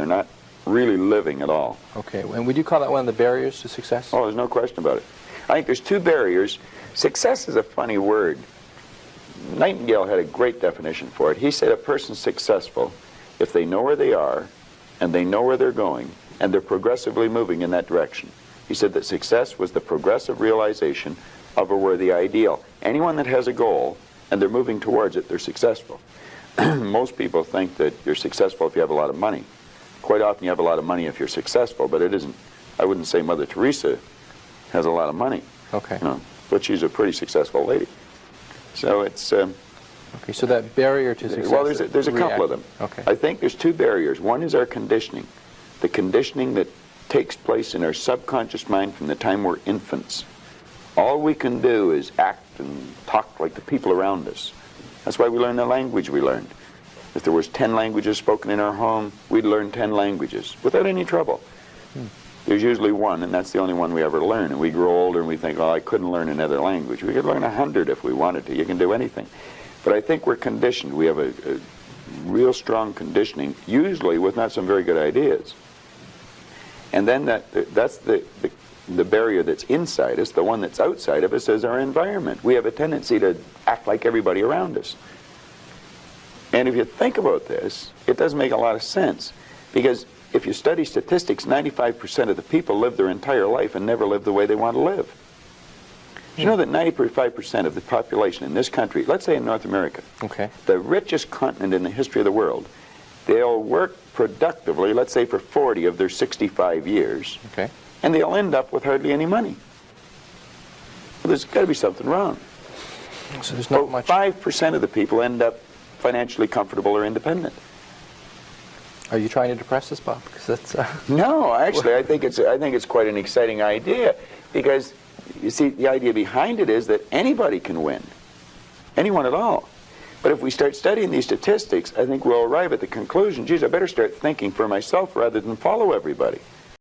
not really living at all. Okay, and would you call that one of the barriers to success? Oh, there's no question about it. I think there's two barriers. Success is a funny word. Nightingale had a great definition for it. He said a person's successful if they know where they are, and they know where they're going, and they're progressively moving in that direction. He said that success was the progressive realization of a worthy ideal. Anyone that has a goal, and they're moving towards it, they're successful. Most people think that you're successful if you have a lot of money. Quite often you have a lot of money if you're successful, but it isn't. I wouldn't say Mother Teresa has a lot of money. Okay. No, but she's a pretty successful lady. So it's... okay, so that barrier to success... Well, there's a couple of them. Okay. I think there's two barriers. One is our conditioning. The conditioning that takes place in our subconscious mind from the time we're infants. All we can do is act and talk like the people around us. That's why we learn the language we learned. If there was 10 languages spoken in our home, we'd learn 10 languages without any trouble. There's usually one, and that's the only one we ever learn. And we grow older and we think, oh, I couldn't learn another language. We could learn 100 if we wanted to. You can do anything. But I think we're conditioned. We have a real strong conditioning, usually with not some very good ideas. And then that's the barrier that's inside us. The one that's outside of us is our environment. We have a tendency to act like everybody around us. And if you think about this, it doesn't make a lot of sense. Because if you study statistics, 95% of the people live their entire life and never live the way they want to live. Did you know that 95% of the population in this country, let's say in North America, okay, the richest continent in the history of the world, they'll work productively, let's say for 40 of their 65 years, okay, and they'll end up with hardly any money. Well, there's got to be something wrong. So there's not much... 5% of the people end up financially comfortable or independent. Are you trying to depress us, Bob? Because that's... No, actually, I think it's quite an exciting idea, because you see, the idea behind it is that anybody can win, anyone at all. But if we start studying these statistics, I think we'll arrive at the conclusion, geez, I better start thinking for myself rather than follow everybody.